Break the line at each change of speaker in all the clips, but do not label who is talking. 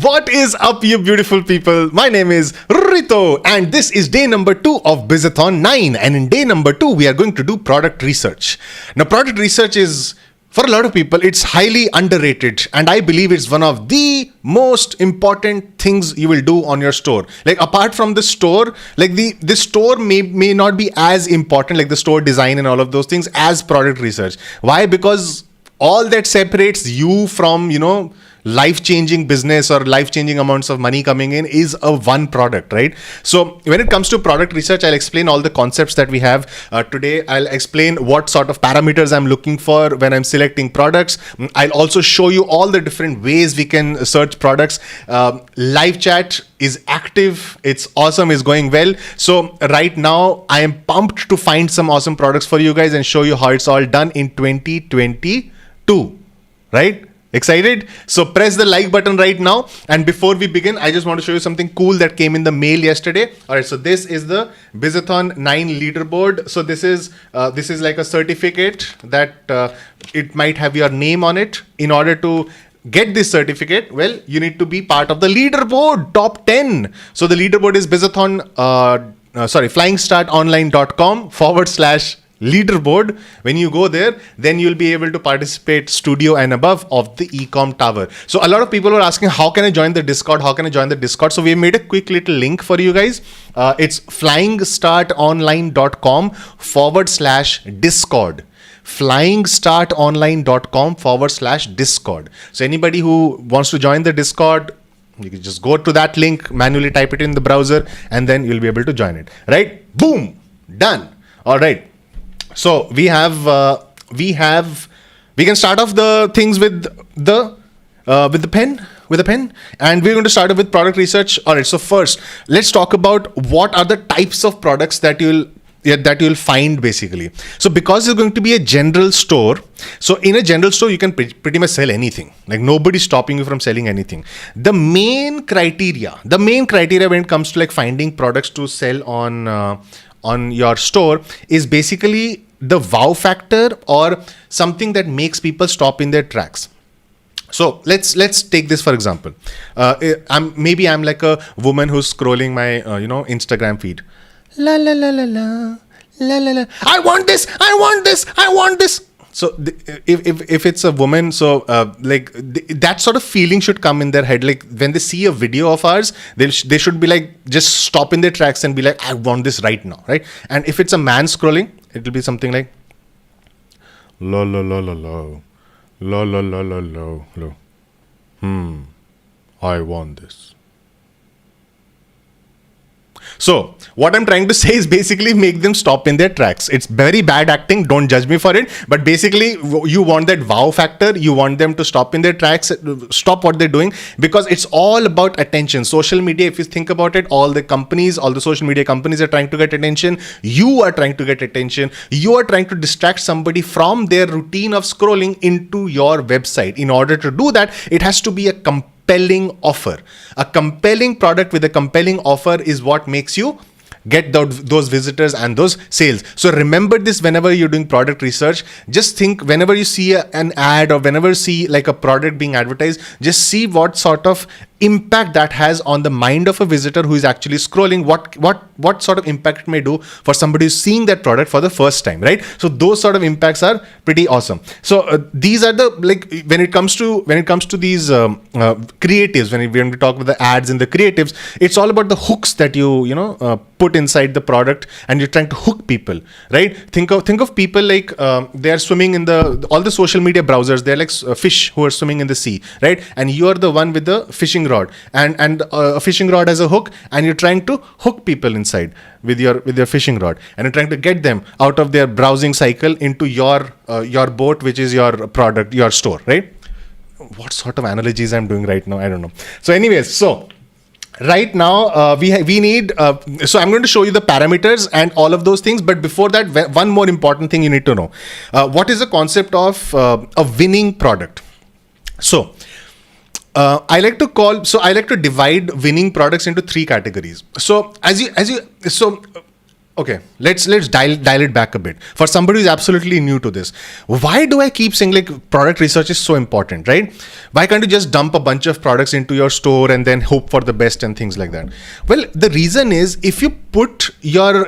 What is up, you beautiful people? My name is Rito, and this is day number 2 of Bizathon 9. And in day number 2, we are going to do product research. Now, product research is, for a lot of people, it's highly underrated, and I believe it's one of the most important things you will do on your store. Like, apart from the store, like the store may not be as important, like the store design and all of those things, as product research. Why? Because all that separates you from, life-changing business or life-changing amounts of money coming in is a one product, right? So when it comes to product research, I'll explain all the concepts that we have today. I'll explain what sort of parameters I'm looking for when I'm selecting products. I'll also show you all the different ways we can search products. Live chat is active. It's awesome. It's going well. So right now I am pumped to find some awesome products for you guys and show you how it's all done in 2022, right? Excited? So press the like button right now. And before we begin, I just want to show you something cool that came in the mail yesterday. All right, so this is the Bizathon 9 leaderboard. So this is like a certificate that it might have your name on it. In order to get this certificate, well, you need to be part of the leaderboard, top 10. So the leaderboard is Bizathon, flying-startonline.com/leaderboard. When you go there, then you'll be able to participate studio and above of the ecom tower. So a lot of people were asking, how can I join the Discord? So we made a quick little link for you guys. It's flying-startonline.com/discord. flying-startonline.com/discord. So anybody who wants to join the Discord, you can just go to that link, manually type it in the browser, and then you'll be able to join it. Right? Boom! Done. All right. So we can start off the things with the pen, and we're going to start off with product research. All right. So first, let's talk about what are the types of products that you'll find basically. So because it's going to be a general store, so in a general store, you can pretty much sell anything. Like nobody's stopping you from selling anything. The main criteria when it comes to like finding products to sell on your store is basically the wow factor or something that makes people stop in their tracks. So let's take this for example. I'm like a woman who's scrolling my Instagram feed. La la la la la la la la. I want this. So if it's a woman, so that sort of feeling should come in their head. Like when they see a video of ours, they should be like, just stop in their tracks and be like, I want this right now, right? And if it's a man scrolling, it will be something like, la la la la la la la la la la la. I want this. So what I'm trying to say is basically make them stop in their tracks. It's very bad acting. Don't judge me for it. But basically you want that wow factor. You want them to stop in their tracks, stop what they're doing, because it's all about attention. Social media, if you think about it, all the social media companies are trying to get attention. You are trying to get attention. You are trying to distract somebody from their routine of scrolling into your website. In order to do that, it has to be a compelling offer. A compelling product with a compelling offer is what makes you get those visitors and those sales. So remember this whenever you're doing product research. Just think, whenever you see an ad or whenever you see like a product being advertised, just see what sort of impact that has on the mind of a visitor who is actually scrolling. What sort of impact it may do for somebody who's seeing that product for the first time, right? So those sort of impacts are pretty awesome. So these are the, like, when it comes to these creatives, when we talk about the ads and the creatives, it's all about the hooks that you put inside the product, and you're trying to hook people, right? Think of people like they are swimming in all the social media browsers. They're like fish who are swimming in the sea, right? And you are the one with the fishing rod, and a fishing rod as a hook, and you're trying to hook people inside with your fishing rod, and you're trying to get them out of their browsing cycle into your boat, which is your product, your store, right? What sort of analogies I'm doing right now, I don't know. So anyways, right now, we need, so I'm going to show you the parameters and all of those things. But before that, one more important thing you need to know. What is the concept of a winning product? So I like to divide winning products into 3 categories. So okay, let's dial it back a bit. For somebody who's absolutely new to this, why do I keep saying like product research is so important, right? Why can't you just dump a bunch of products into your store and then hope for the best and things like that? Well, the reason is if you put your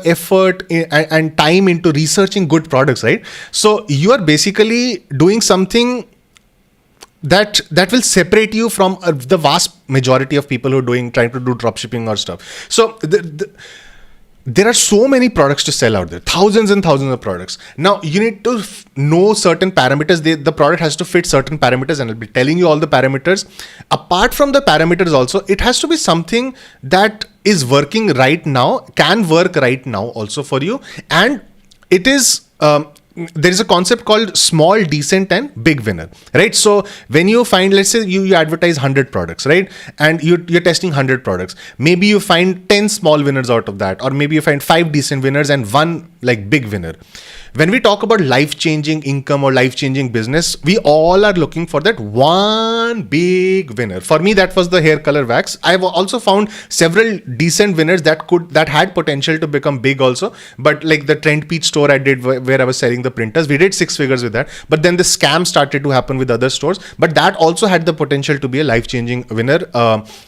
effort and time into researching good products, right? So you are basically doing something that will separate you from the vast majority of people who are trying to do dropshipping or stuff. So there are so many products to sell out there, thousands and thousands of products. Now you need to know certain parameters. The product has to fit certain parameters, and I'll be telling you all the parameters. Apart from the parameters also, it has to be something that is working right now, can work right now also for you. And it is, there is a concept called small, decent and big winner, right? So when you find, let's say you advertise 100 products, right? And you're testing 100 products. Maybe you find 10 small winners out of that, or maybe you find 5 decent winners and 1 like big winner. When we talk about life-changing income or life-changing business, we all are looking for that one big winner. For me, that was the hair color wax. I've also found several decent winners that had potential to become big also. But like the Trend Peach store I did where I was selling the printers, we did 6 figures with that. But then the scam started to happen with other stores. But that also had the potential to be a life-changing winner.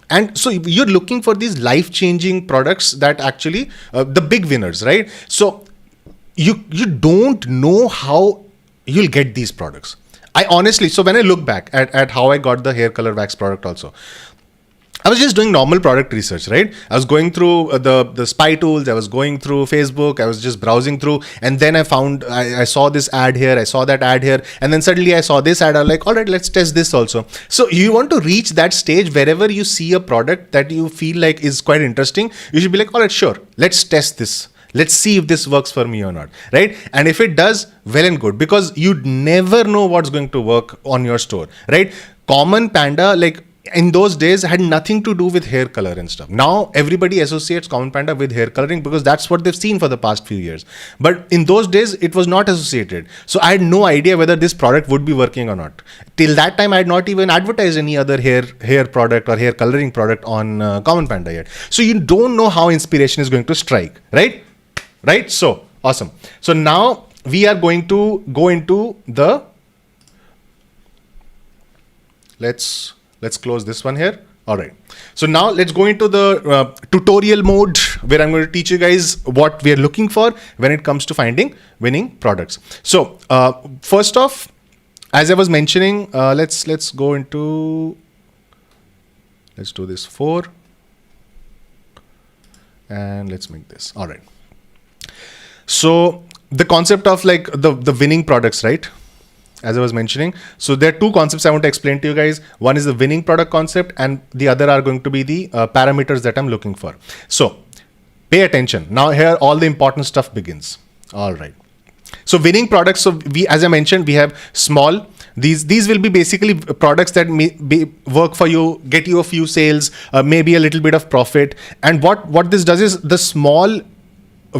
And so you're looking for these life-changing products that actually, the big winners, right? So you don't know how you'll get these products. I honestly, so when I look back at how I got the hair color wax product also, I was just doing normal product research, right? I was going through the spy tools. I was going through Facebook. I was just browsing through. And then I saw this ad here. I saw that ad here. And then suddenly I saw this ad. I'm like, all right, let's test this also. So you want to reach that stage wherever you see a product that you feel like is quite interesting. You should be like, all right, sure, let's test this. Let's see if this works for me or not, right? And if it does, well and good, because you'd never know what's going to work on your store, right? Common Panda, like in those days, had nothing to do with hair color and stuff. Now everybody associates Common Panda with hair coloring because that's what they've seen for the past few years. But in those days, it was not associated. So I had no idea whether this product would be working or not. Till that time, I had not even advertised any other hair product or hair coloring product on Common Panda yet. So you don't know how inspiration is going to strike, right? Right? So, awesome. So now we are going to go into the, let's close this one here. All right. So now let's go into the tutorial mode where I'm going to teach you guys what we are looking for when it comes to finding winning products. So first off, as I was mentioning, let's go into, let's do this 4 and let's make this. All right. So the concept of like the winning products, right? As I was mentioning. So there are 2 concepts I want to explain to you guys. One is the winning product concept and the other are going to be the parameters that I'm looking for. So pay attention. Now here all the important stuff begins. All right. So winning products. So as I mentioned, we have small. These will be basically products that may work for you, get you a few sales, maybe a little bit of profit. And what this does is the small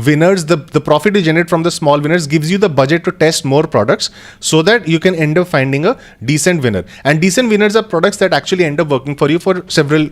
winners, the profit you generate from the small winners gives you the budget to test more products so that you can end up finding a decent winner. And decent winners are products that actually end up working for you for several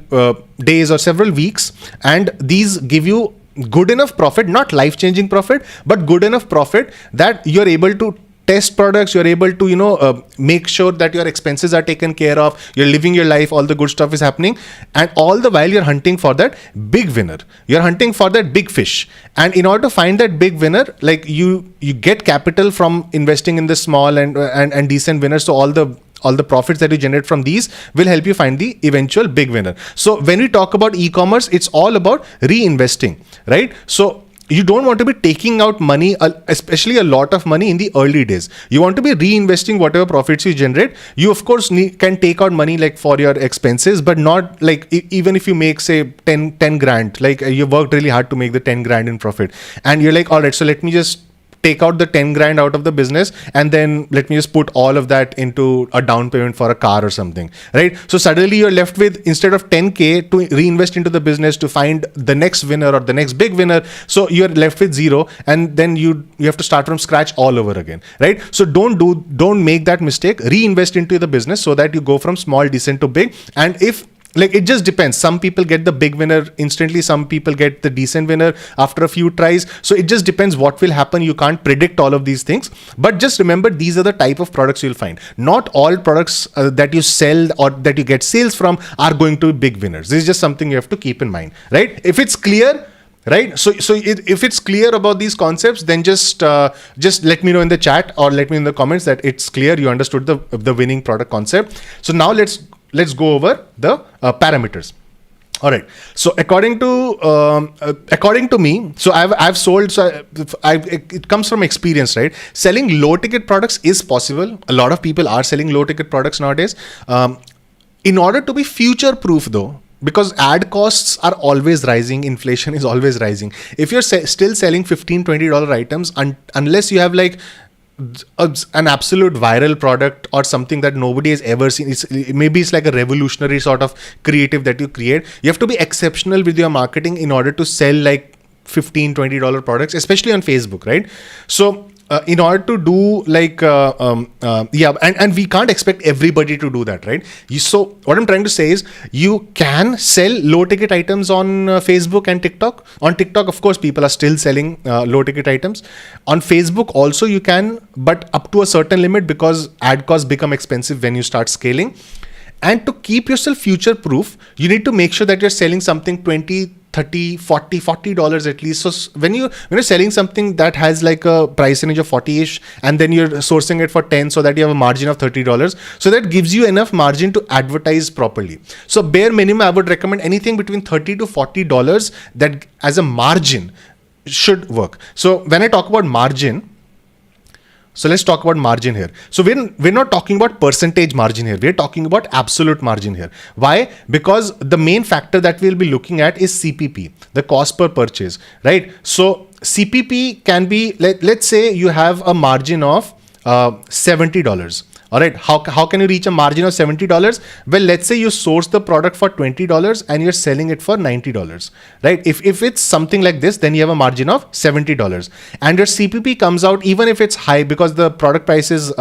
days or several weeks. And these give you good enough profit, not life-changing profit, but good enough profit that you're able to test products, you're able to, make sure that your expenses are taken care of, you're living your life, all the good stuff is happening. And all the while you're hunting for that big winner. You're hunting for that big fish. And in order to find that big winner, like you get capital from investing in the small and decent winners. So all the profits that you generate from these will help you find the eventual big winner. So when we talk about e-commerce, it's all about reinvesting, right? So you don't want to be taking out money, especially a lot of money in the early days. You want to be reinvesting whatever profits you generate. You of course can take out money like for your expenses, but not like even if you make say 10 grand, like you worked really hard to make the 10 grand in profit. And you're like, all right, so let me just take out the 10 grand out of the business and then let me just put all of that into a down payment for a car or something, right? So suddenly you're left with, instead of 10K to reinvest into the business to find the next winner or the next big winner, so you're left with 0 and then you have to start from scratch all over again, right? So don't make that mistake. Reinvest into the business so that you go from small, decent to big. And if like it just depends. Some people get the big winner instantly, some people get the decent winner after a few tries. So it just depends what will happen. You can't predict all of these things, but just remember, these are the type of products you'll find. Not all products that you sell or that you get sales from are going to be big winners. This is just something you have to keep in mind, right? If it's clear, right? If it's clear about these concepts, then just let me know in the chat or let me in the comments that it's clear, you understood the winning product concept. So now let's go over the parameters. All right. So according to me, so I've sold. So it comes from experience, right? Selling low ticket products is possible. A lot of people are selling low ticket products nowadays. In order to be future proof, though, because ad costs are always rising, inflation is always rising. If you're still selling $15-20 items, unless you have like an absolute viral product or something that nobody has ever seen, maybe it's like a revolutionary sort of creative that you create, you have to be exceptional with your marketing in order to sell like $15-20 products, especially on Facebook, right? So in order to do like and we can't expect everybody to do that, right? So what I'm trying to say is, you can sell low ticket items on Facebook and TikTok. On TikTok, of course, people are still selling low ticket items. On Facebook also you can, but up to a certain limit, because ad costs become expensive when you start scaling. And to keep yourself future proof, you need to make sure that you're selling something $20, $30, $40 at least. So when you're selling something that has like a price range of 40-ish, and then you're sourcing it for 10, so that you have a margin of $30, so that gives you enough margin to advertise properly. So bare minimum, I would recommend anything between $30 to $40 that as a margin should work. So when I talk about margin, so let's talk about margin here. So we're not talking about percentage margin here. We're talking about absolute margin here. Why? Because the main factor that we'll be looking at is CPP, the cost per purchase, right? So CPP can be, let's say you have a margin of $70. All right. How can you reach a margin of $70? Well, let's say you source the product for $20 and you're selling it for $90, right? If it's something like this, then you have a margin of $70, and your CPP comes out, even if it's high, because the product price is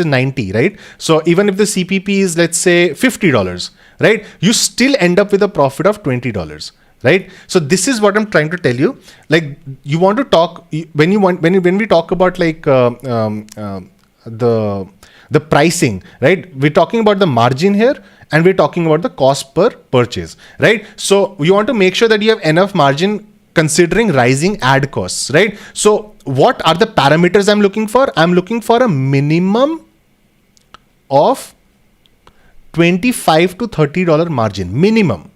90, right? So even if the CPP is, let's say, $50, right, you still end up with a profit of $20. Right. So this is what I'm trying to tell you. Like, you want to talk when we talk about like the pricing, right? We're talking about the margin here, and we're talking about the cost per purchase, right? So you want to make sure that you have enough margin considering rising ad costs, right? So what are the parameters I'm looking for? I'm looking for a minimum of $25 to $30 margin minimum.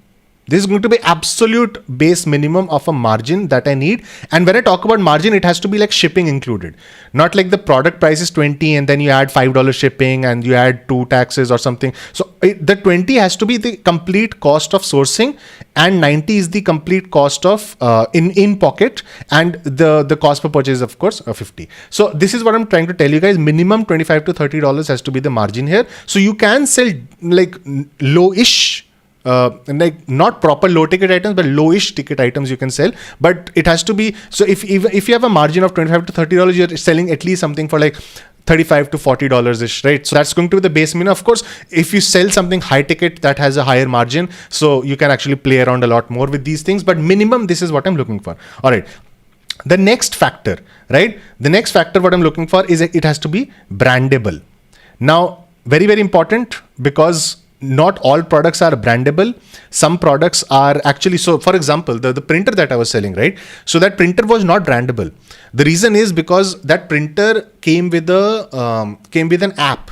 This is going to be absolute base minimum of a margin that I need. And when I talk about margin, it has to be like shipping included. Not like the product price is 20 and then you add $5 shipping and you add 2 taxes or something. So the 20 has to be the complete cost of sourcing, and 90 is the complete cost of in pocket, and the cost per purchase is of course 50. So this is what I'm trying to tell you guys. Minimum $25 to $30 has to be the margin here. So you can sell like low-ish, like not proper low ticket items, but lowish ticket items you can sell, but it has to be. So if you have a margin of $25 to $30, you're selling at least something for like $35 to $40 ish, right? So that's going to be the base minimum. Of course, if you sell something high ticket that has a higher margin, so you can actually play around a lot more with these things, but minimum, this is what I'm looking for. All right. The next factor, right? The next factor what I'm looking for is it has to be brandable. Now, very, very important, because not all products are brandable. Some products are actually, so for example, the printer that I was selling, right? So that printer was not brandable. The reason is because that printer came with an app,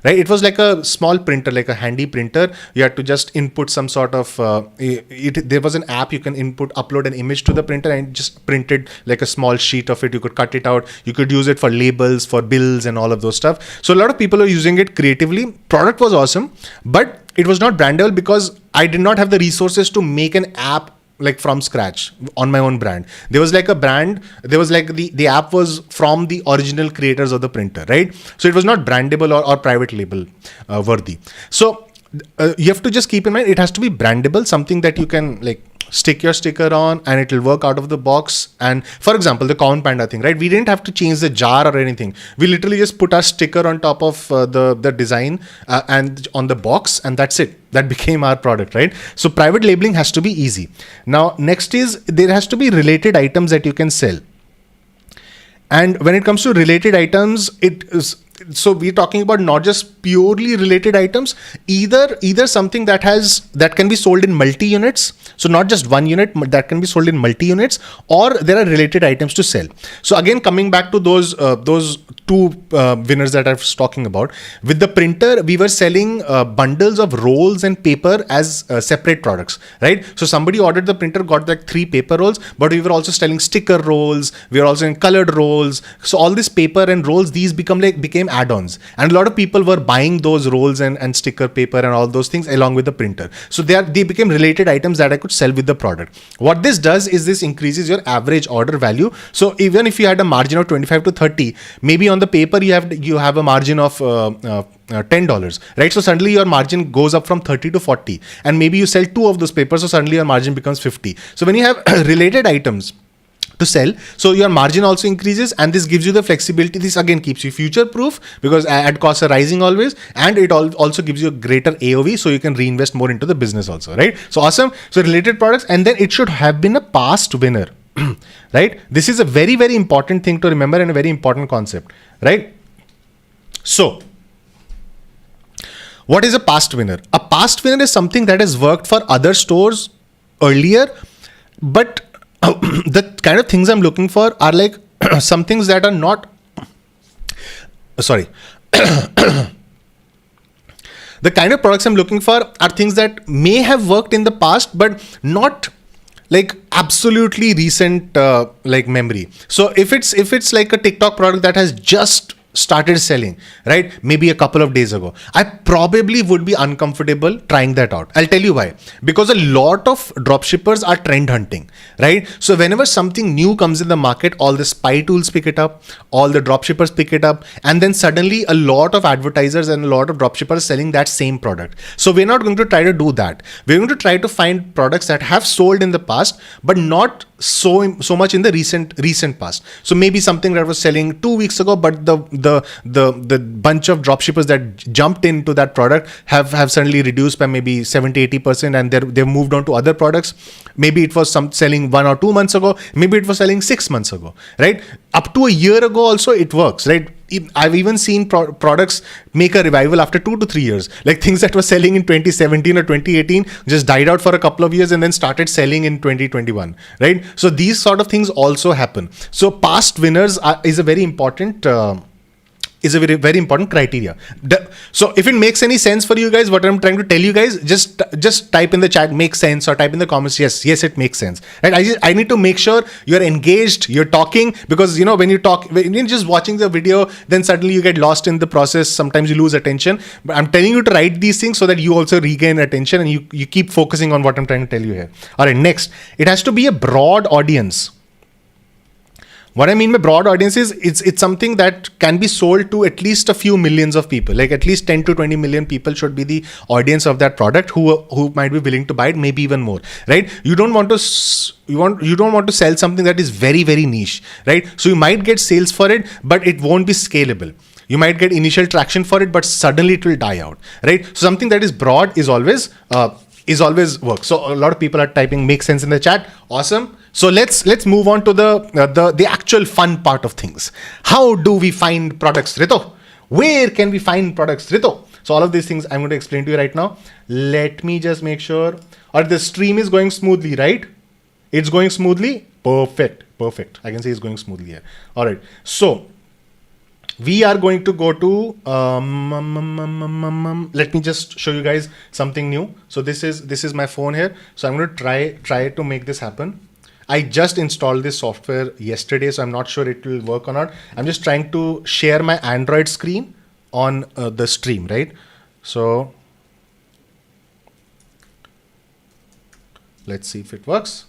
right? It was like a small printer, like a handy printer. You had to just input some sort of, there was an app you can upload an image to the printer, and it just printed like a small sheet of it. You could cut it out. You could use it for labels, for bills and all of those stuff. So a lot of people are using it creatively. Product was awesome, but it was not brandable because I did not have the resources to make an app like from scratch on my own brand. There was like a brand, there was like the app was from the original creators of the printer, right? So it was not brandable or private label worthy. So you have to just keep in mind, it has to be brandable, something that you can like stick your sticker on, and it will work out of the box. And for example, the Corn Panda thing, right? We didn't have to change the jar or anything. We literally just put our sticker on top of the design and on the box, and that's it. That became our product, right? So private labeling has to be easy. Now, next is there has to be related items that you can sell. And when it comes to related items, it is, so we're talking about not just purely related items, either something that can be sold in multi units, so not just one unit, that can be sold in multi units, or there are related items to sell. So again, coming back to those two winners that I was talking about, with the printer, we were selling bundles of rolls and paper as separate products, right? So somebody ordered the printer, got like 3 paper rolls, but we were also selling sticker rolls, we were also in colored rolls. So all this paper and rolls, these became add-ons, and a lot of people were buying those rolls and sticker paper and all those things along with the printer. So they became related items that I could sell with the product. What this does is this increases your average order value. So even if you had a margin of 25 to 30, maybe on the paper you have a margin of $10, right? So suddenly your margin goes up from 30 to 40, and maybe you sell 2 of those papers, so suddenly your margin becomes 50. So when you have related items to sell, so your margin also increases, and this gives you the flexibility. This again keeps you future proof because ad costs are rising always, and it also gives you a greater AOV, so you can reinvest more into the business also, right? So awesome. So related products, and then it should have been a past winner. Right? This is a very, very important thing to remember and a very important concept, right? So what is a past winner? A past winner is something that has worked for other stores earlier, but the kind of things I'm looking for are like some things that are not, sorry. The kind of products I'm looking for are things that may have worked in the past, but not like absolutely recent like memory. So if it's like a TikTok product that has just started selling, right, maybe a couple of days ago, I probably would be uncomfortable trying that out. I'll tell you why. Because a lot of dropshippers are trend hunting, right? So whenever something new comes in the market, all the spy tools pick it up, all the dropshippers pick it up, and then suddenly a lot of advertisers and a lot of dropshippers selling that same product. So we're not going to try to do that. We're going to try to find products that have sold in the past, but not so much in the recent past. So maybe something that was selling 2 weeks ago, but the bunch of dropshippers that jumped into that product have suddenly reduced by maybe 70-80%, and they've moved on to other products. Maybe it was selling 1 or 2 months ago, maybe it was selling 6 months ago, right? Up to a year ago also it works, right? I've even seen products make a revival after 2 to 3 years. Like things that were selling in 2017 or 2018 just died out for a couple of years and then started selling in 2021, right? So these sort of things also happen. So past winners is a very important very important criteria. So if it makes any sense for you guys, what I'm trying to tell you guys, just type in the chat, makes sense, or type in the comments, yes, it makes sense. Right? I need to make sure you're engaged, you're talking, because when you're just watching the video, then suddenly you get lost in the process. Sometimes you lose attention. But I'm telling you to write these things so that you also regain attention and you keep focusing on what I'm trying to tell you here. All right, next, it has to be a broad audience. What I mean by broad audience is it's something that can be sold to at least a few millions of people. Like at least 10 to 20 million people should be the audience of that product who might be willing to buy it, maybe even more, right? You don't want to sell something that is very, very niche, right? So you might get sales for it, but it won't be scalable. You might get initial traction for it, but suddenly it will die out, right? So something that is broad is always works. So a lot of people are typing "make sense" in the chat. Awesome. So let's move on to the actual fun part of things. How do we find products, Rito? Where can we find products, Rito? So all of these things I'm going to explain to you right now. Let me just make sure. Or the stream is going smoothly, right? It's going smoothly. Perfect. I can say it's going smoothly here. All right. So we are going to go to let me just show you guys something new. So this is my phone here. So I'm going to try to make this happen. I just installed this software yesterday, so I'm not sure it will work or not. I'm just trying to share my Android screen on the stream, right? So let's see if it works.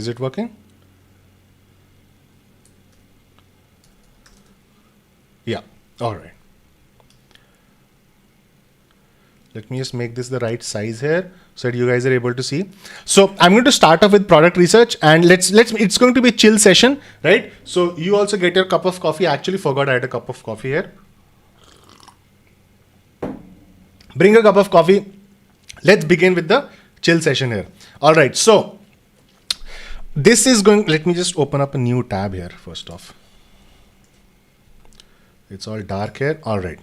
Is it working? Yeah. All right. Let me just make this the right size here so that you guys are able to see. So I'm going to start off with product research, and it's going to be a chill session, right? So you also get your cup of coffee. I actually forgot I had a cup of coffee here. Bring a cup of coffee. Let's begin with the chill session here. All right. So this is going, let me just open up a new tab here first off. It's all dark here. All right.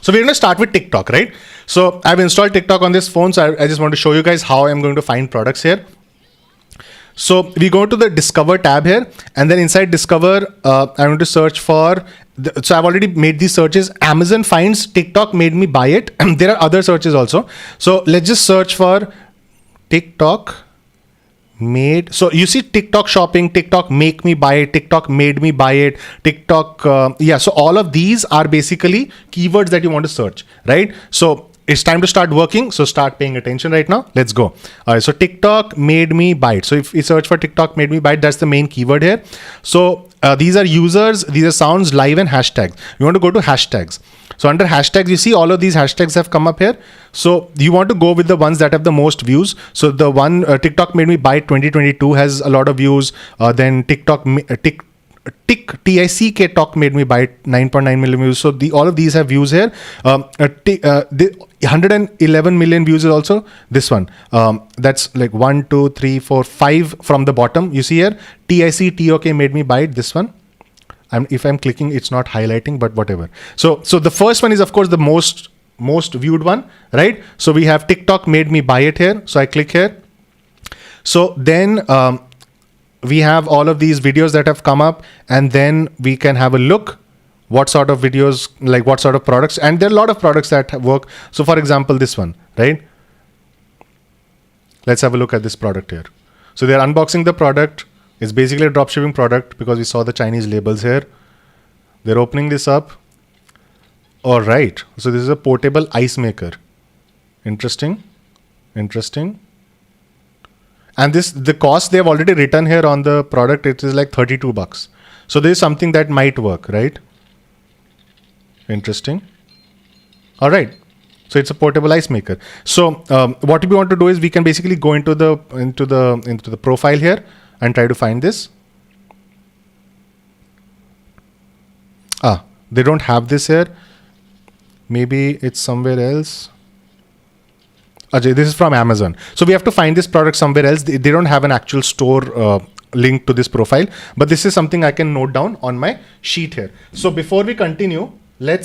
So we're going to start with TikTok, right? So I've installed TikTok on this phone. So I just want to show you guys how I'm going to find products here. So we go to the Discover tab here, and then inside Discover, I'm going to search for, so I've already made these searches. Amazon finds TikTok made me buy it. There are other searches also. So let's just search for TikTok made. So you see TikTok shopping, TikTok make me buy it, TikTok made me buy it, TikTok. So all of these are basically keywords that you want to search, right? So it's time to start working. So start paying attention right now. Let's go. All right. So TikTok made me buy it. So if you search for TikTok made me buy it, that's the main keyword here. So these are users, these are sounds, live, and hashtags. You want to go to hashtags. So under hashtags, you see all of these hashtags have come up here. So you want to go with the ones that have the most views. So the one TikTok made me buy 2022 has a lot of views. Then TICK talk made me buy 9.9 million views. So all of these have views here. The 111 million views is also this one. That's like 1, 2, 3, 4, 5 from the bottom. You see here, TICK made me buy it. This one. If I'm clicking, it's not highlighting, but whatever. So the first one is of course the most viewed one, right? So we have TikTok made me buy it here. So I click here. So then we have all of these videos that have come up, and then we can have a look what sort of videos, like what sort of products, and there are a lot of products that work. So for example, this one, right? Let's have a look at this product here. So they're unboxing the product. It's basically a dropshipping product because we saw the Chinese labels here. They're opening this up. All right. So this is a portable ice maker. Interesting. And the cost they've already written here on the product, it is like $32. So this is something that might work, right? Interesting. All right. So it's a portable ice maker. So what we want to do is we can basically go into the profile here and try to find this. They don't have this here. Maybe it's somewhere else. Ajay, this is from Amazon. So we have to find this product somewhere else. They don't have an actual store link to this profile, but this is something I can note down on my sheet here. So before we continue, let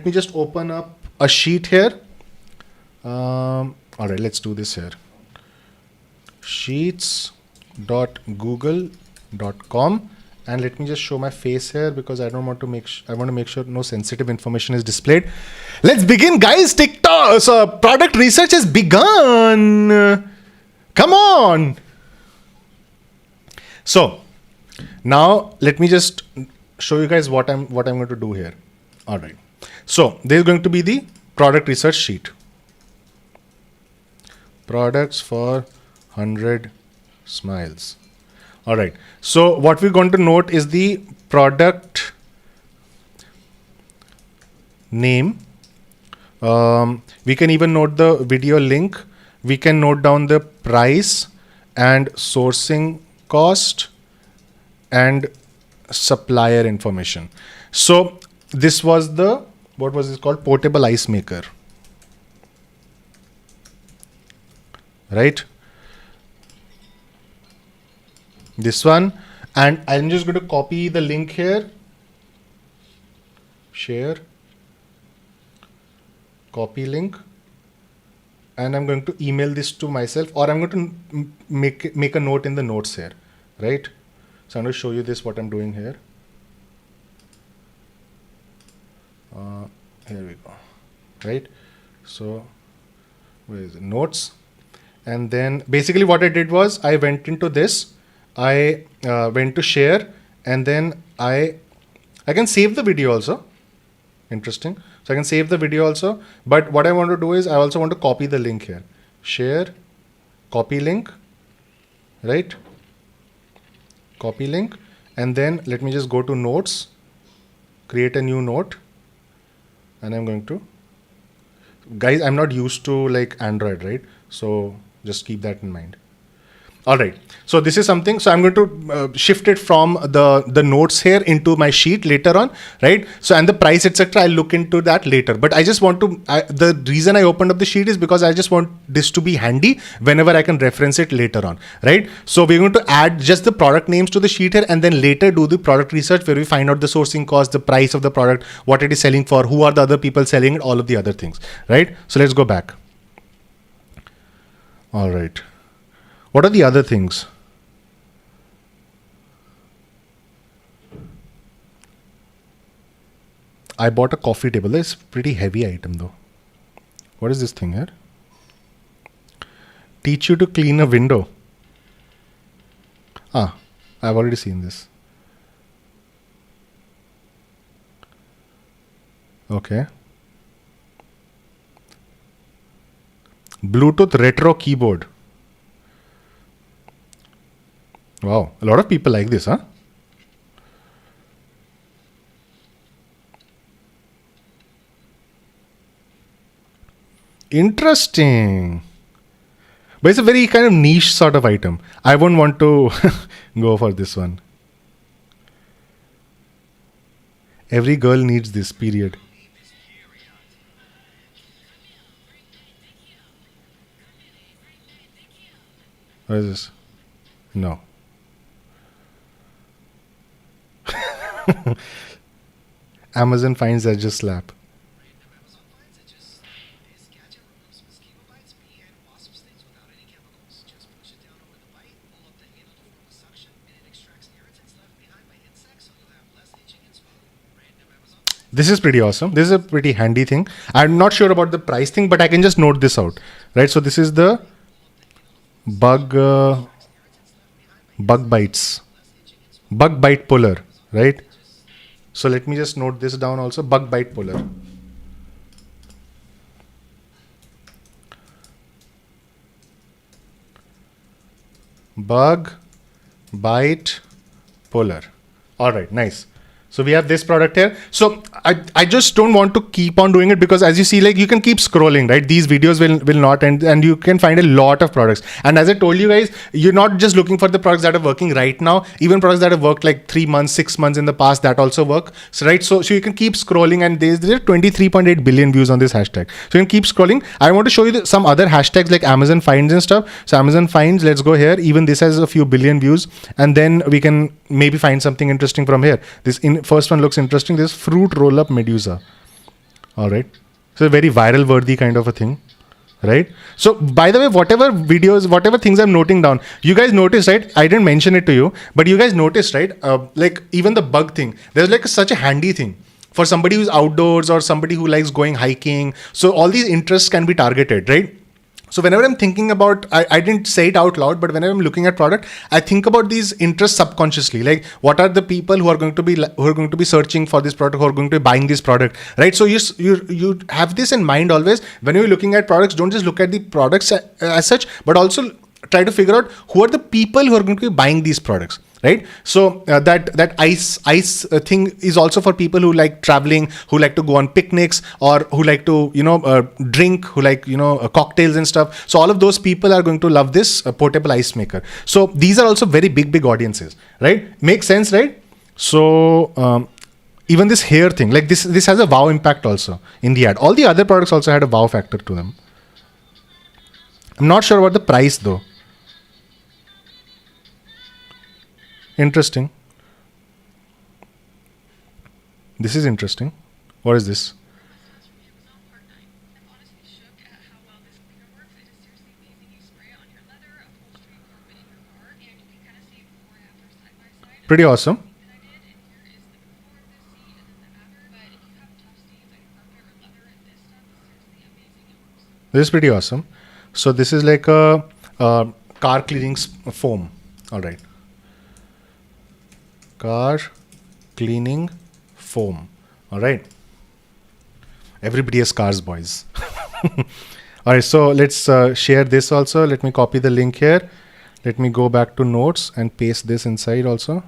me just open up a sheet here. All right, let's do this here. Sheets.google.com, and let me just show my face here because I want to make sure no sensitive information is displayed. Let's begin, guys. TikTok, so product research has begun. Come on. So now let me just show you guys what I'm going to do here. All right. So there's going to be the product research sheet. Products for 100 smiles. All right. So what we're going to note is the product name. We can even note the video link. We can note down the price and sourcing cost and supplier information. So this was what was it called? Portable ice maker. Right? This one. And I'm just going to copy the link here. Share. Copy link. And I'm going to email this to myself, or I'm going to make a note in the notes here. Right? So I'm going to show you this, what I'm doing here. Here we go. Right? So where is it? Notes. And then basically what I did was I went into this. I went to share, and then I can save the video also. Interesting. So I can save the video also. But what I want to do is I also want to copy the link here. Share, copy link, right? copy link, and then let me just go to notes, create a new note, and I'm going to, guys, I'm not used to like Android, right? So just keep that in mind. All right. So this is something. So I'm going to shift it from the notes here into my sheet later on, right? So and the price, etc. I'll look into that later. But I just want to. The reason I opened up the sheet is because I just want this to be handy whenever I can reference it later on, right? So we're going to add just the product names to the sheet here, and then later do the product research where we find out the sourcing cost, the price of the product, what it is selling for, who are the other people selling it, all of the other things, right? So let's go back. All right. What are the other things? I bought a coffee table. It's a pretty heavy item though. What is this thing here? Teach you to clean a window. I've already seen this. Okay. Bluetooth retro keyboard. Wow, a lot of people like this, huh? Interesting. But it's a very kind of niche sort of item. I wouldn't want to go for this one. Every girl needs this, period. What is this? No. Amazon finds that just slap. This is pretty awesome. This is a pretty handy thing. I'm not sure about the price thing, but I can just note this out, right? So this is the bug bites, bug bite puller, right? So let me just note this down also. Bug bite puller. Bug bite puller. All right, nice. So we have this product here. So I just don't want to keep on doing it because as you see, like you can keep scrolling, right? These videos will not end and you can find a lot of products. And as I told you guys, you're not just looking for the products that are working right now, even products that have worked like 3 months, 6 months in the past that also work. So, right. So you can keep scrolling and there are 23.8 billion views on this hashtag. So you can keep scrolling. I want to show you some other hashtags like Amazon finds and stuff. So Amazon finds, let's go here. Even this has a few billion views and then we can maybe find something interesting from here. This first one looks interesting. This fruit roll up Medusa. All right. So a very viral worthy kind of a thing. Right. So by the way, whatever videos, whatever things I'm noting down, you guys noticed, right? I didn't mention it to you, but you guys noticed, right? Like even the bug thing, there's like such a handy thing for somebody who's outdoors or somebody who likes going hiking. So all these interests can be targeted, right? So whenever I'm thinking about, I didn't say it out loud, but whenever I'm looking at product, I think about these interests subconsciously. Like what are the people who are going to be searching for this product, who are going to be buying this product, right? So you have this in mind always. When you're looking at products, don't just look at the products as such, but also try to figure out who are the people who are going to be buying these products. Right. So that ice thing is also for people who like traveling, who like to go on picnics or who like to, drink, who like, cocktails and stuff. So all of those people are going to love this portable ice maker. So these are also very big audiences, right? Makes sense, right? So even this hair thing, like this has a wow impact also in the ad. All the other products also had a wow factor to them. I'm not sure about the price though. Interesting. This is interesting. What is this? Pretty awesome. This is pretty awesome. So this is like a car cleaning foam. All right. Car cleaning foam. All right. Everybody has cars, boys. All right. So let's share this also. Let me copy the link here. Let me go back to notes and paste this inside also.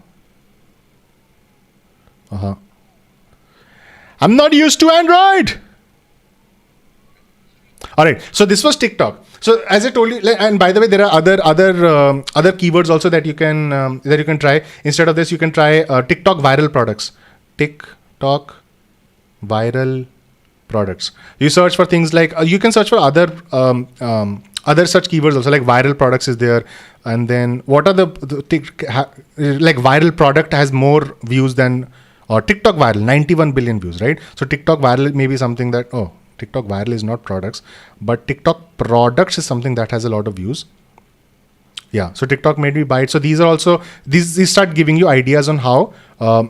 I'm not used to Android. All right, so this was TikTok. So as I told you, and by the way, there are other keywords also that you can try. Instead of this, you can try TikTok viral products. TikTok viral products. You search for things like you can search for other such keywords also, like viral products is there, and then what are like viral product has more views than TikTok viral 91 billion views, right? So TikTok viral may be something that TikTok viral is not products, but TikTok products is something that has a lot of views. Yeah, so TikTok made me buy it. So these are also, these start giving you ideas on how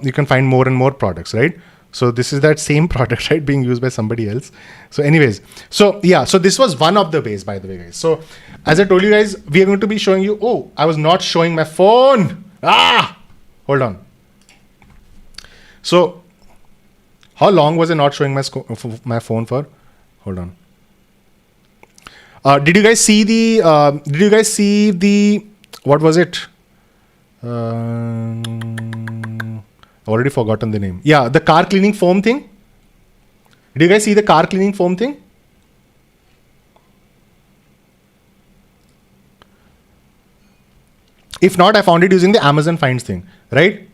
you can find more and more products, right? So this is that same product, right, being used by somebody else. So anyways, so yeah, so this was one of the ways, by the way, guys. So as I told you guys, we are going to be showing you, I was not showing my phone. Hold on. So how long was I not showing my phone for? Hold on. Did you guys see the, what was it? Already forgotten the name. Yeah, the car cleaning foam thing. Did you guys see the car cleaning foam thing? If not, I found it using the Amazon Finds thing, right?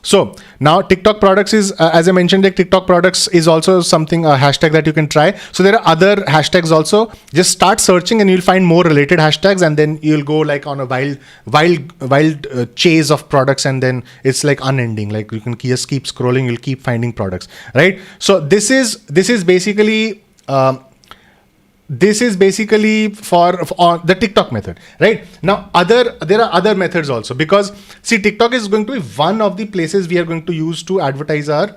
So now TikTok products is, as I mentioned, like TikTok products is also something, a hashtag that you can try. So there are other hashtags also. Just start searching and you'll find more related hashtags, and then you'll go like on a wild chase of products, and then it's like unending. Like you can just keep scrolling, you'll keep finding products, right? So this is basically for the TikTok method, right? Now there are other methods also, because see, TikTok is going to be one of the places we are going to use to advertise our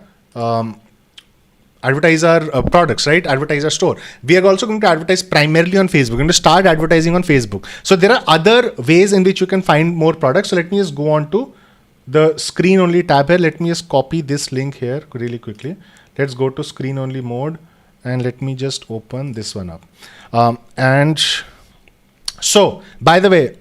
products, right? Advertise our store. We are also going to advertise primarily on Facebook. We're going to start advertising on Facebook. So there are other ways in which you can find more products. So let me just go on to the screen only tab here. Let me just copy this link here really quickly. Let's go to screen only mode. And let me just open this one up. And so, by the way,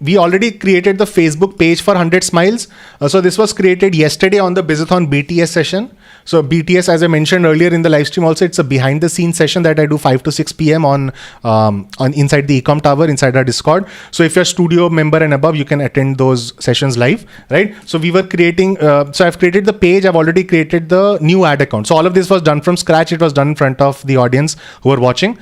we already created the Facebook page for 100 Smiles. So this was created yesterday on the Bizathon BTS session. So BTS, as I mentioned earlier in the live stream also, it's a behind the scenes session that I do 5 to 6 p.m. on inside the Ecom Tower, inside our Discord. So if you're a studio member and above, you can attend those sessions live, right? So we were creating, so I've created the page. I've already created the new ad account. So all of this was done from scratch. It was done in front of the audience who are watching.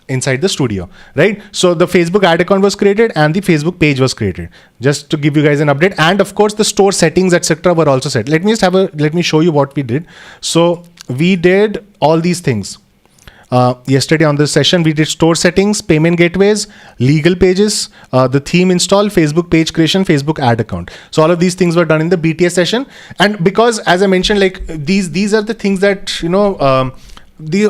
Inside the studio, right? So the Facebook ad account was created and the Facebook page was created, just to give you guys an update. And of course the store settings, etc., were also set. Let me show you what we did. So we did all these things yesterday on this session. We did store settings, payment gateways, legal pages, the theme install, Facebook page creation, Facebook ad account. So all of these things were done in the BTS session. And because, as I mentioned, like these are the things that, you know,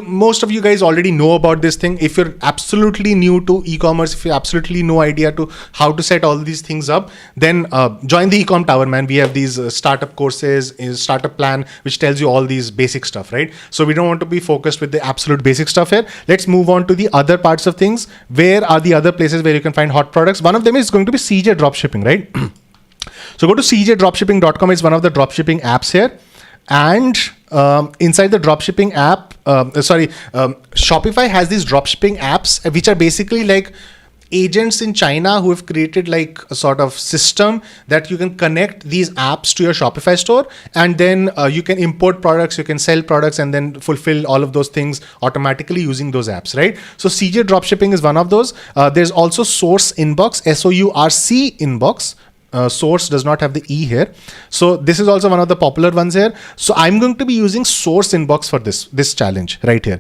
most of you guys already know about this thing. If you're absolutely new to e-commerce, if you absolutely no idea to how to set all these things up, then join the Ecom Tower, man. We have these startup courses, startup plan, which tells you all these basic stuff, right? So we don't want to be focused with the absolute basic stuff here. Let's move on to the other parts of things. Where are the other places where you can find hot products? One of them is going to be CJ Dropshipping, right? So go to cjdropshipping.com. It's one of the dropshipping apps here. And inside the dropshipping app, Shopify has these dropshipping apps, which are basically like agents in China who have created like a sort of system that you can connect these apps to your Shopify store, and then you can import products, you can sell products, and then fulfill all of those things automatically using those apps, right? So CJ Dropshipping is one of those. There's also Source Inbox, SOURC Inbox. Source does not have the E here. So this is also one of the popular ones here. So I'm going to be using Source Inbox for this challenge right here.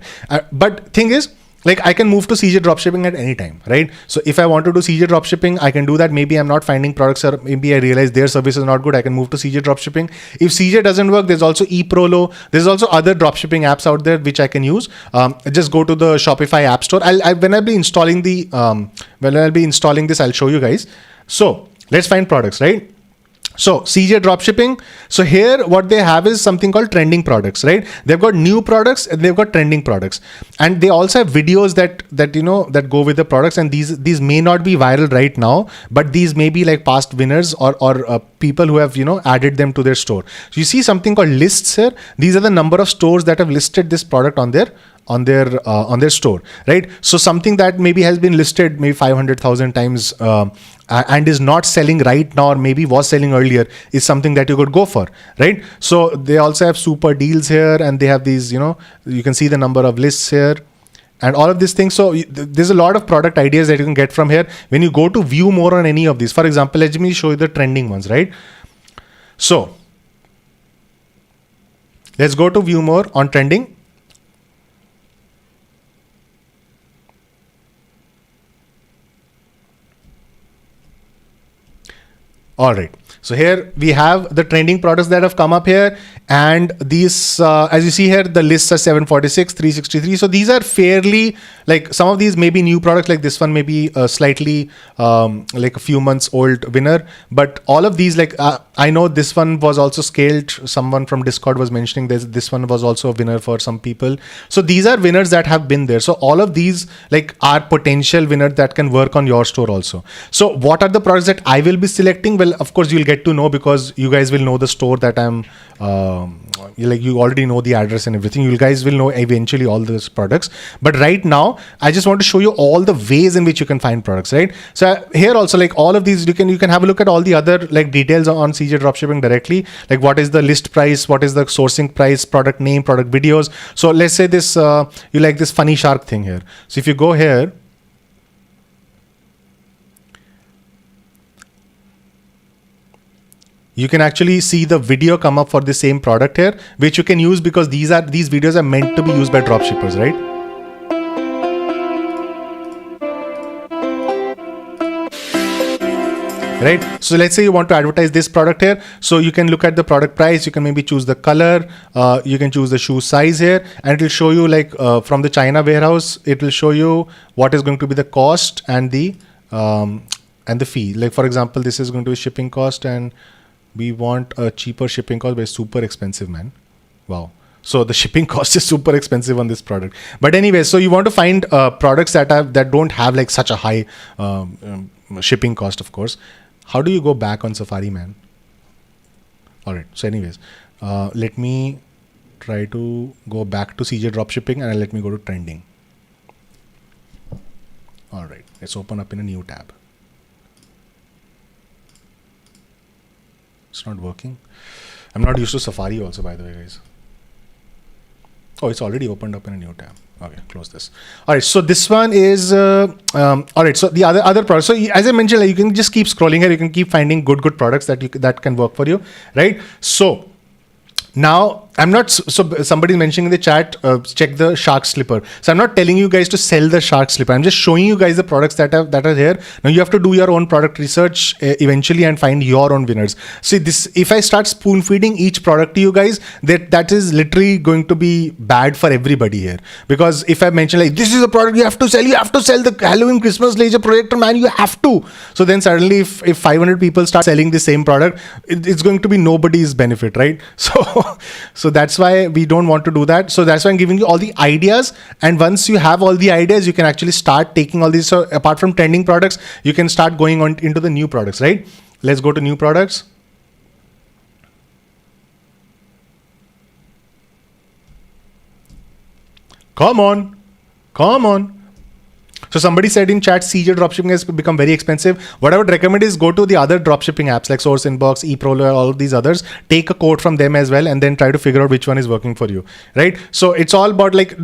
But thing is, like I can move to CJ Dropshipping at any time, right? So if I want to do CJ Dropshipping, I can do that. Maybe I'm not finding products, or maybe I realize their service is not good. I can move to CJ Dropshipping. If CJ doesn't work, there's also eProlo. There's also other dropshipping apps out there which I can use. Just go to the Shopify App Store. When I'll be installing this, I'll show you guys. So let's find products, right? So CJ Dropshipping. So here what they have is something called trending products, right? They've got new products and they've got trending products, and they also have videos that go with the products. And these may not be viral right now, but these may be like past winners or people who have added them to their store. So you see something called lists here. These are the number of stores that have listed this product on their store, right? So something that maybe has been listed maybe 500,000 times and is not selling right now, or maybe was selling earlier, is something that you could go for, right? So they also have super deals here, and they have these, you can see the number of lists here and all of these things. So there's a lot of product ideas that you can get from here when you go to view more on any of these. For example, let me show you the trending ones, right? So let's go to view more on trending. All right. So here we have the trending products that have come up here, and these, as you see here, the lists are 746, 363. So these are fairly, like, some of these may be new products, like this one may be slightly like a few months old winner, but all of these, like I know this one was also scaled. Someone from Discord was mentioning this one was also a winner for some people. So these are winners that have been there. So all of these like are potential winners that can work on your store also. So what are the products that I will be selecting? Well, of course, you'll get to know because you guys will know the store that I'm you already know the address and everything. You guys will know eventually all those products, but right now I just want to show you all the ways in which you can find products, right? So here also, like all of these, you can have a look at all the other like details on CJ Dropshipping directly, like what is the list price, what is the sourcing price, product name, product videos. So let's say this you like this funny shark thing here. So if you go here, you can actually see the video come up for the same product here, which you can use because these videos are meant to be used by dropshippers, right? Right. So let's say you want to advertise this product here. So you can look at the product price. You can maybe choose the color. You can choose the shoe size here, and it will show you like from the China warehouse. It will show you what is going to be the cost and the fee. Like for example, this is going to be shipping cost, and we want a cheaper shipping cost, but it's super expensive, man. Wow. So the shipping cost is super expensive on this product. But anyway, so you want to find products that don't have like such a high shipping cost, of course. How do you go back on Safari, man? All right. So anyways, let me try to go back to CJ Dropshipping, and let me go to trending. All right. Let's open up in a new tab. It's not working. I'm not used to Safari also, by the way, guys. Oh, it's already opened up in a new tab. Okay, close this. All right, so this one is all right. So the other products. So as I mentioned, like, you can just keep scrolling here. You can keep finding good products that can work for you, right? So now I'm not, so somebody mentioning in the chat, check the shark slipper. So I'm not telling you guys to sell the shark slipper. I'm just showing you guys the products that are here. Now you have to do your own product research eventually and find your own winners. See this, if I start spoon feeding each product to you guys, that is literally going to be bad for everybody here. Because if I mention like, this is a product you have to sell the Halloween Christmas laser projector, man, you have to. So then suddenly if 500 people start selling the same product, it's going to be nobody's benefit, right? So that's why we don't want to do that. So that's why I'm giving you all the ideas. And once you have all the ideas, you can actually start taking all these. So apart from trending products, you can start going on into the new products, right? Let's go to new products. Come on. So somebody said in chat, CJ dropshipping has become very expensive. What I would recommend is go to the other dropshipping apps like Source Inbox, eProler, all of these others. Take a code from them as well, and then try to figure out which one is working for you, right? So it's all about like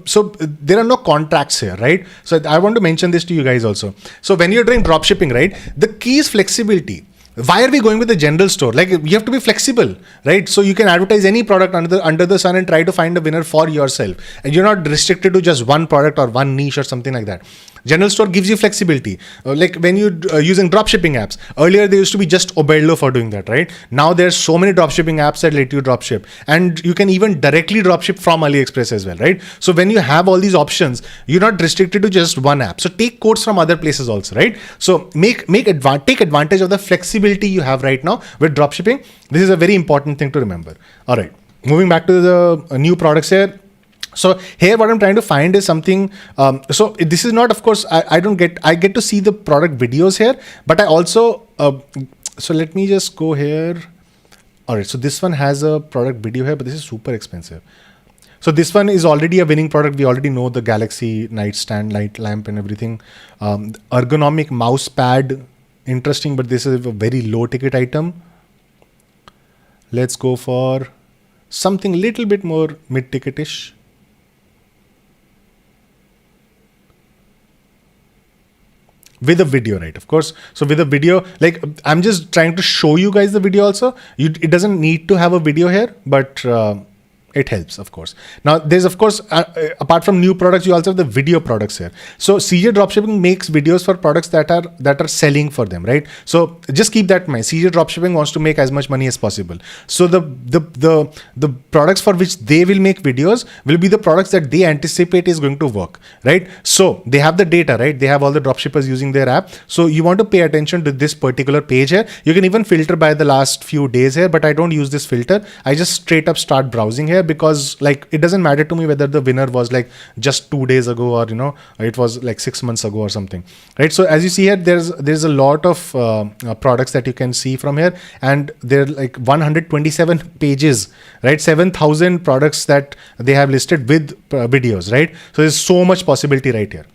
so there are no contracts here, right? So I want to mention this to you guys also. So when you're doing dropshipping, right, the key is flexibility. Why are we going with the general store? Like, you have to be flexible, right? So you can advertise any product under the sun and try to find a winner for yourself. And you're not restricted to just one product or one niche or something like that. General store gives you flexibility. Like when you're using dropshipping apps, earlier there used to be just Oberlo for doing that, right? Now there's so many dropshipping apps that let you dropship, and you can even directly dropship from AliExpress as well, right? So when you have all these options, you're not restricted to just one app. So take codes from other places also, right? So take advantage of the flexibility visibility you have right now with dropshipping. This is a very important thing to remember. All right, moving back to the new products here. So here what I'm trying to find is something, so this is not, of course, I get to see the product videos here, but I also, so let me just go here. All right, so this one has a product video here, but this is super expensive. So this one is already a winning product. We already know the Galaxy nightstand, light lamp and everything. Ergonomic mouse pad, interesting, but this is a very low ticket item. Let's go for something little bit more mid-ticket-ish. With a video, right? Of course. So with a video, like I'm just trying to show you guys the video also. It doesn't need to have a video here, but it helps, of course. Now there's, of course, apart from new products, you also have the video products here. So CJ Dropshipping makes videos for products that are selling for them, right? So just keep that in mind. CJ Dropshipping wants to make as much money as possible. So the products for which they will make videos will be the products that they anticipate is going to work, right? So they have the data, right? They have all the dropshippers using their app. So you want to pay attention to this particular page here. You can even filter by the last few days here, but I don't use this filter. I just straight up start browsing here, because like it doesn't matter to me whether the winner was like just 2 days ago or it was like 6 months ago or something, right? So as you see here, there's a lot of products that you can see from here, and they're like 127 pages, right? 7,000 products that they have listed with videos, right? So there's so much possibility right here.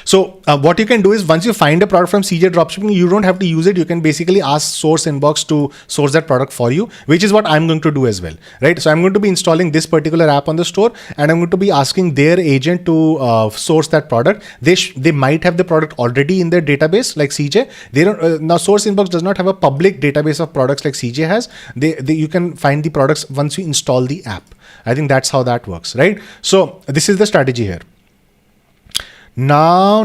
So what you can do is, once you find a product from CJ Dropshipping, you don't have to use it. You can basically ask Source Inbox to source that product for you, which is what I'm going to do as well, right? So I'm going to be installing this particular app on the store, and I'm going to be asking their agent to source that product. They might have the product already in their database, like CJ. They don't. Now Source Inbox does not have a public database of products like CJ has. You can find the products once you install the app. I think that's how that works, right? So this is the strategy here. Now,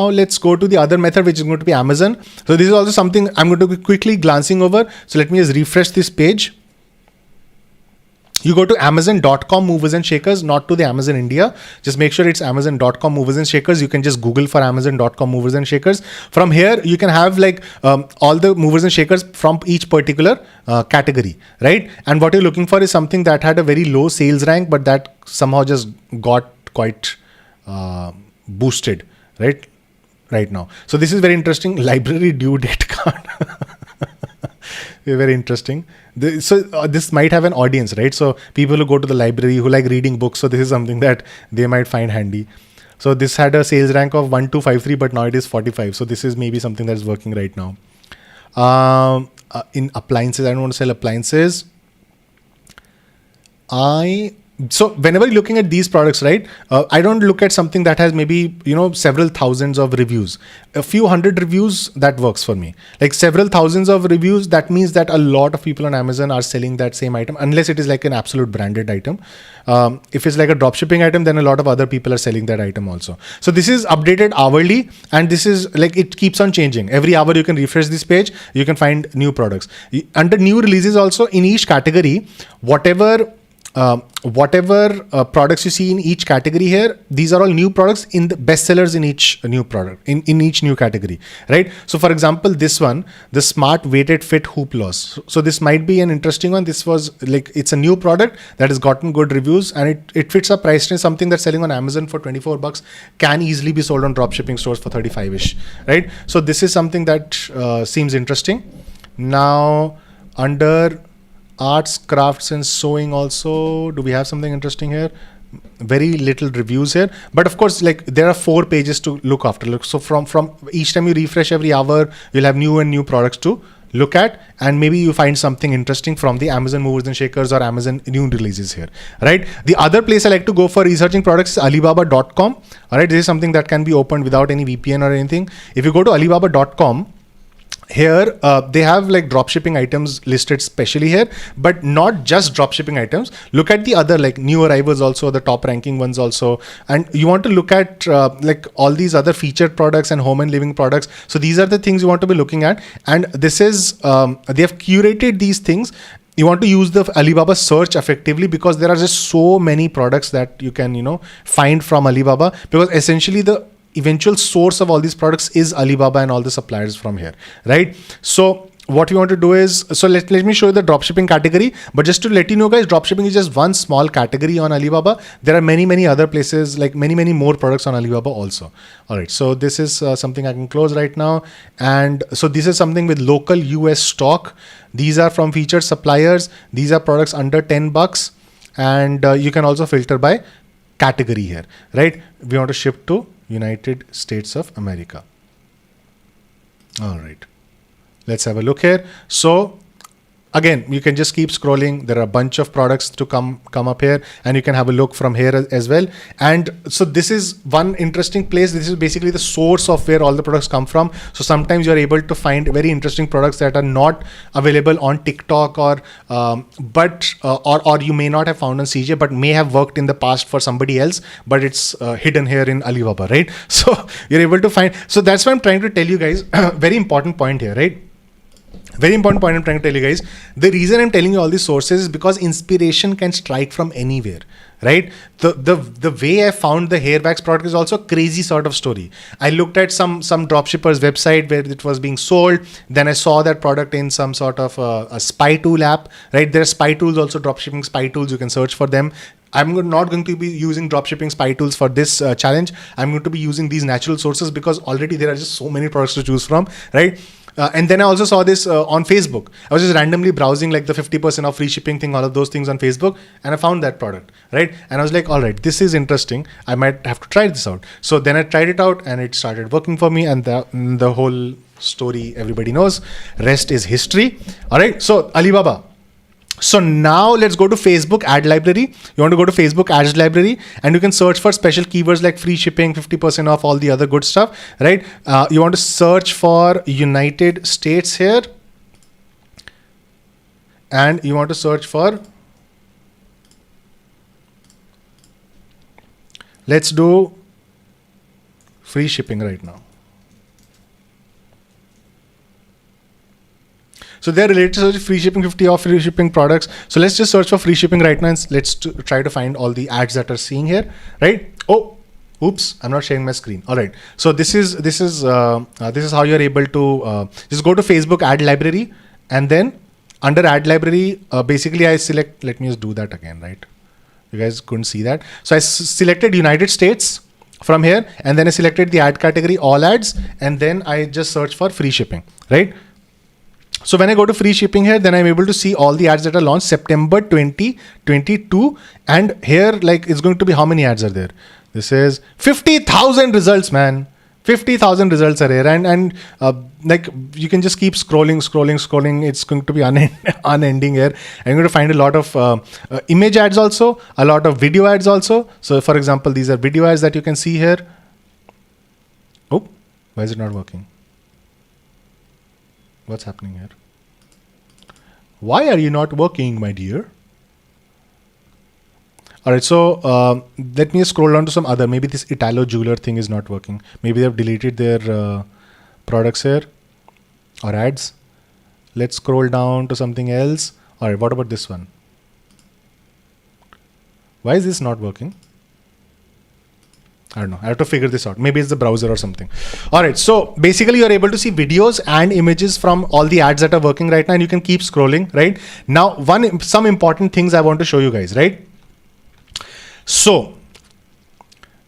let's go to the other method, which is going to be Amazon. So this is also something I'm going to be quickly glancing over. So let me just refresh this page. You go to Amazon.com movers and shakers, not to the Amazon India. Just make sure it's Amazon.com movers and shakers. You can just Google for Amazon.com movers and shakers. From here, you can have like all the movers and shakers from each particular category, right? And what you're looking for is something that had a very low sales rank, but that somehow just got quite boosted right now. So this is very interesting. Library due date card. Very interesting. This might have an audience, right? So people who go to the library, who like reading books. So this is something that they might find handy. So this had a sales rank of 1253, but now it is 45. So this is maybe something that's working right now. In appliances, I don't want to sell appliances. So whenever you're looking at these products, right, I don't look at something that has maybe, several thousands of reviews. A few hundred reviews, that works for me. Like several thousands of reviews, that means that a lot of people on Amazon are selling that same item, unless it is like an absolute branded item. If it's like a dropshipping item, then a lot of other people are selling that item also. So this is updated hourly, and this is like, it keeps on changing. Every hour you can refresh this page, you can find new products. Under new releases also, in each category, whatever products you see in each category here, these are all new products in the bestsellers in each new product, in each new category, right? So for example, this one, the smart weighted fit hoop loss. So this might be an interesting one. This was like, it's a new product that has gotten good reviews, and it fits a price range. Something that's selling on Amazon for $24 can easily be sold on dropshipping stores for 35-ish, right? So this is something that seems interesting. Now under arts, crafts and sewing also, do we have something interesting here? Very little reviews here, but of course, like there are 4 pages to look after. So from each time you refresh every hour, you'll have new products to look at, and maybe you find something interesting from the Amazon movers and shakers or Amazon new releases here, right? The other place I like to go for researching products is Alibaba.com. All right, this is something that can be opened without any VPN or anything. If you go to Alibaba.com, here they have like dropshipping items listed specially here, but not just dropshipping items. Look at the other like new arrivals also, the top ranking ones also, and you want to look at like all these other featured products and home and living products. So these are the things you want to be looking at, and this is they have curated these things. You want to use the Alibaba search effectively, because there are just so many products that you can find from Alibaba, because essentially the eventual source of all these products is Alibaba and all the suppliers from here, right? So what you want to do is, so let me show you the dropshipping category. But just to let you know, guys, dropshipping is just one small category on Alibaba. There are many other places, like many more products on Alibaba also. All right, so this is something I can close right now. And so this is something with local US stock. These are from featured suppliers. These are products under $10. And you can also filter by category here, right? We want to ship to United States of America. All right. Let's have a look here. So again, you can just keep scrolling. There are a bunch of products to come up here, and you can have a look from here as well. And so this is one interesting place. This is basically the source of where all the products come from. So sometimes you're able to find very interesting products that are not available on TikTok or you may not have found on CJ, but may have worked in the past for somebody else, but it's hidden here in Alibaba, right? So you're able to find. So that's what I'm trying to tell you guys. Very important point here, right? Very important point I'm trying to tell you guys. The reason I'm telling you all these sources is because inspiration can strike from anywhere, right? The way I found the hair wax product is also a crazy sort of story. I looked at some dropshipper's website where it was being sold. Then I saw that product in some sort of a spy tool app, right? There are spy tools also, dropshipping spy tools. You can search for them. I'm not going to be using dropshipping spy tools for this challenge. I'm going to be using these natural sources because already there are just so many products to choose from, right? And then I also saw this on Facebook. I was just randomly browsing like the 50% off free shipping thing, all of those things on Facebook, and I found that product, right? And I was like, all right, this is interesting. I might have to try this out. So then I tried it out and it started working for me, and the whole story everybody knows. Rest is history. All right, so Alibaba. So now let's go to Facebook ad library. You want to go to Facebook ads library and you can search for special keywords like free shipping, 50% off, all the other good stuff, right? You want to search for United States here. And you want to search for, let's do free shipping right now. So they're related to free shipping, 50 off free shipping products. So let's just search for free shipping right now and let's try to find all the ads that are seeing here, right? Oh, oops, I'm not sharing my screen. All right. So this is how you're able to just go to Facebook ad library, and then under ad library, basically I select. Let me just do that again, right? You guys couldn't see that. So I selected United States from here, and then I selected the ad category, all ads, and then I just search for free shipping, right? So when I go to free shipping here, then I'm able to see all the ads that are launched September 2022. And here, like, it's going to be how many ads are there? This is 50,000 results, man. 50,000 results are here. And like, you can just keep scrolling. It's going to be unending here. I'm going to find a lot of image ads also, a lot of video ads also. So for example, these are video ads that you can see here. Oh, why is it not working? What's happening here? Why are you not working, my dear? All right, so let me scroll down to some other. Maybe this Italo jeweler thing is not working. Maybe they've deleted their products here or ads. Let's scroll down to something else. All right, what about this one? Why is this not working? I don't know. I have to figure this out. Maybe it's the browser or something. All right. So basically you're able to see videos and images from all the ads that are working right now, and you can keep scrolling, right? Now, some important things I want to show you guys, right? So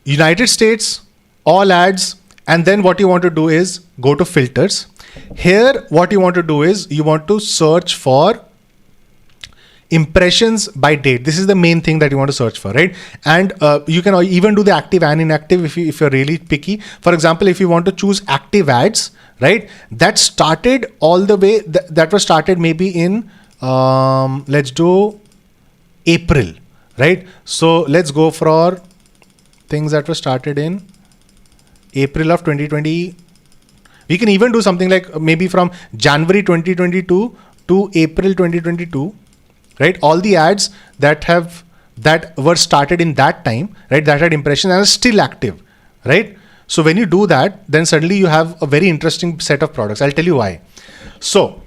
United States, all ads, and then what you want to do is go to filters. Here, what you want to do is you want to search for impressions by date. This is the main thing that you want to search for, right? And you can even do the active and inactive if you're really picky. For example, if you want to choose active ads, right? That started all the way, that was started maybe in, let's do April, right? So let's go for things that were started in April of 2020. We can even do something like maybe from January 2022 to April 2022. Right, all the ads that were started in that time, right, that had impressions and are still active, right? So when you do that, then suddenly you have a very interesting set of products. I'll tell you why. So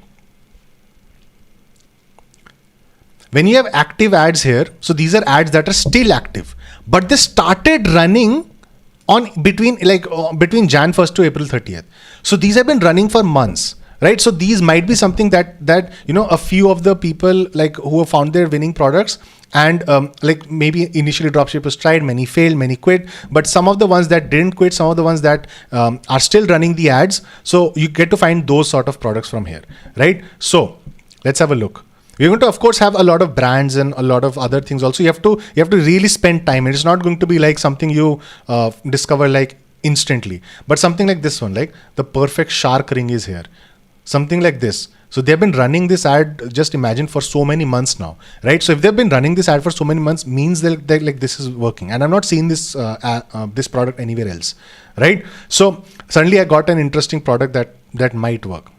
when you have active ads here, so these are ads that are still active, but they started running on between Jan 1st to April 30th. So these have been running for months, right? So these might be something that a few of the people like who have found their winning products, and like maybe initially dropshippers tried, many failed, many quit, but some of the ones that didn't quit, some of the ones that are still running the ads, so you get to find those sort of products from here, right? So let's have a look. We're going to, of course, have a lot of brands and a lot of other things also. You have to really spend time. It's not going to be like something you discover like instantly, but something like this one, like the perfect shark ring is here, something like this. So they've been running this ad, just imagine, for so many months now, right? So if they've been running this ad for so many months, means that like this is working, and I'm not seeing this this product anywhere else, right? So suddenly I got an interesting product that might work.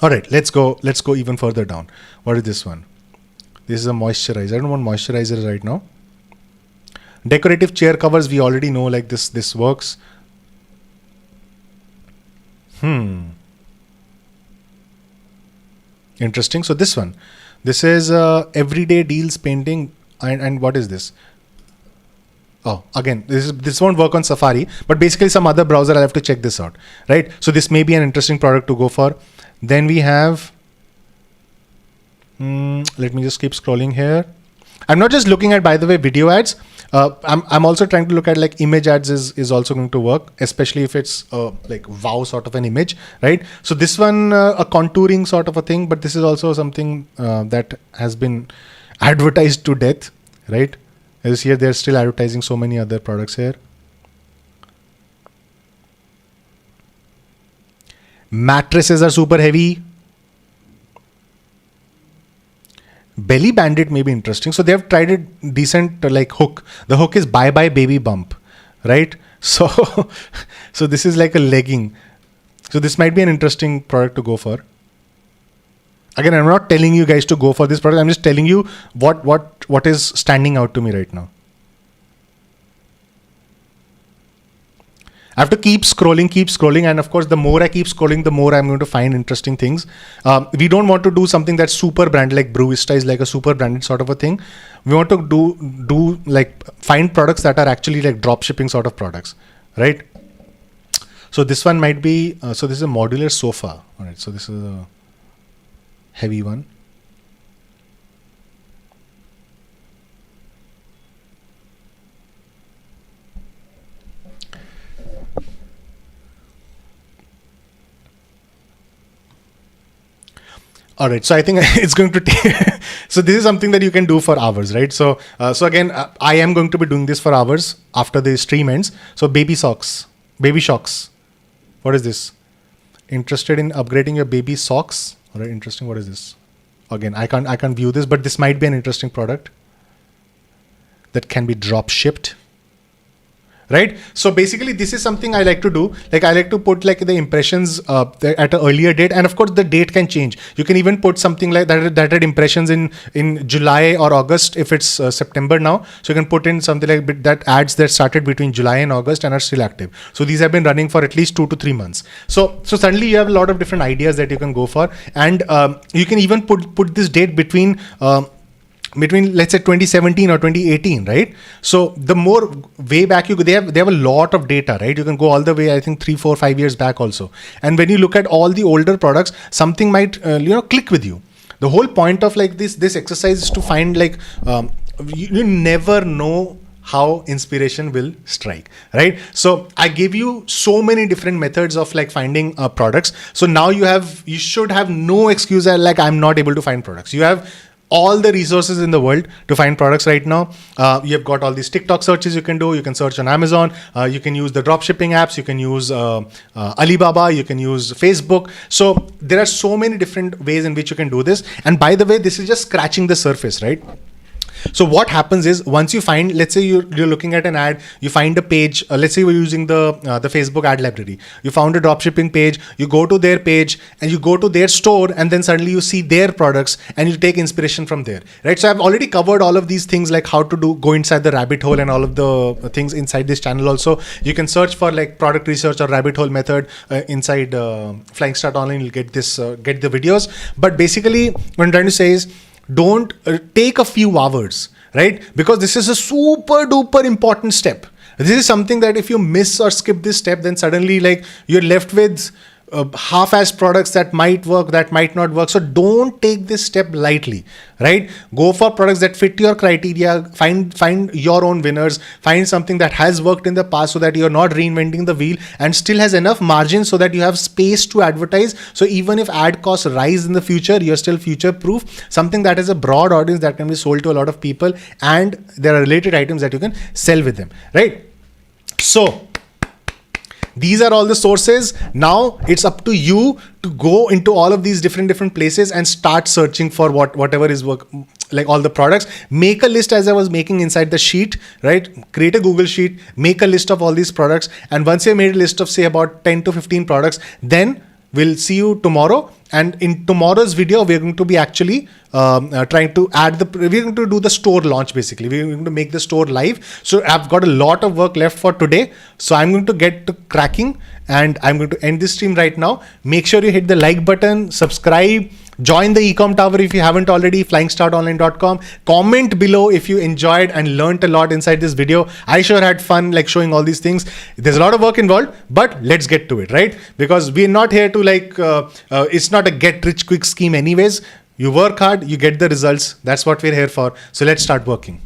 All right, let's go even further down. What is this one? This is a moisturizer. I don't want moisturizers right now. Decorative chair covers, we already know like this works. Interesting. So this one, this is everyday deals painting, and what is this? Oh, again, this won't work on Safari, but basically some other browser, I'll have to check this out, right? So this may be an interesting product to go for. Then we have, let me just keep scrolling here. I'm not just looking at, by the way, video ads. I'm also trying to look at like image ads is also going to work, especially if it's like wow sort of an image, right? So this one, a contouring sort of a thing, but this is also something that has been advertised to death, right? As here, they're still advertising so many other products here. Mattresses are super heavy. Belly bandit may be interesting. So they have tried it decent, like hook. The hook is bye bye baby bump, right? So, so this is like a legging. So this might be an interesting product to go for. Again, I'm not telling you guys to go for this product. I'm just telling you what is standing out to me right now. I have to keep scrolling, and of course, the more I keep scrolling, the more I'm going to find interesting things. We don't want to do something that's super branded, like Brewista is like a super branded sort of a thing. We want to do like find products that are actually like drop shipping sort of products, right? So this one might be, so this is a modular sofa. All right, so this is a heavy one. All right, so I think it's going to take. So this is something that you can do for hours, right? So again, I am going to be doing this for hours after the stream ends. So baby shocks. What is this? Interested in upgrading your baby socks? All right, interesting. What is this? Again, I can't view this, but this might be an interesting product that can be drop shipped. Right. So basically, this is something I like to do. Like I like to put like the impressions at an earlier date, and of course the date can change. You can even put something like that had impressions in July or August if it's September now. So you can put in something like that ads that started between July and August and are still active. So these have been running for at least 2 to 3 months. So suddenly you have a lot of different ideas that you can go for, and you can even put this date between let's say 2017 or 2018, right? So the more way back you go, they have a lot of data, right? You can go all the way, I think 3, 4, 5 years back also. And when you look at all the older products, something might click with you. The whole point of like this exercise is to find like you never know how inspiration will strike, right? So I give you so many different methods of like finding products. So now you should have no excuse that like I'm not able to find products. You have all the resources in the world to find products right now. You have got all these TikTok searches you can do. You can search on Amazon. You can use the dropshipping apps. You can use Alibaba. You can use Facebook. So there are so many different ways in which you can do this. And by the way, this is just scratching the surface, right? So what happens is once you find, let's say you're looking at an ad, you find a page, let's say we're using the Facebook ad library. You found a dropshipping page, you go to their page and you go to their store, and then suddenly you see their products and you take inspiration from there, right? So I've already covered all of these things, like how to go inside the rabbit hole and all of the things inside this channel also. You can search for like product research or rabbit hole method inside Flying Start Online. You'll get the videos. But basically what I'm trying to say is, don't take a few hours, right? Because this is a super duper important step. This is something that if you miss or skip this step, then suddenly like you're left with half-assed products that might work, that might not work. So don't take this step lightly, right? Go for products that fit your criteria. Find your own winners. Find something that has worked in the past so that you're not reinventing the wheel and still has enough margin so that you have space to advertise. So even if ad costs rise in the future, you're still future-proof. Something that has a broad audience that can be sold to a lot of people, and there are related items that you can sell with them, right? So these are all the sources. Now it's up to you to go into all of these different places and start searching for whatever is work, like all the products. Make a list as I was making inside the sheet, right? Create a Google sheet, make a list of all these products. And once you made a list of say about 10 to 15 products, then we'll see you tomorrow. And in tomorrow's video, we're going to be actually trying to we're going to do the store launch basically. We're going to make the store live. So I've got a lot of work left for today. So I'm going to get to cracking and I'm going to end this stream right now. Make sure you hit the like button, subscribe, join the Ecom Tower if you haven't already, flying-startonline.com. Comment below if you enjoyed and learned a lot inside this video. I sure had fun like showing all these things. There's a lot of work involved, but let's get to it, right? Because we're not here to like, it's not a get rich quick scheme anyways. You work hard, you get the results. That's what we're here for. So let's start working.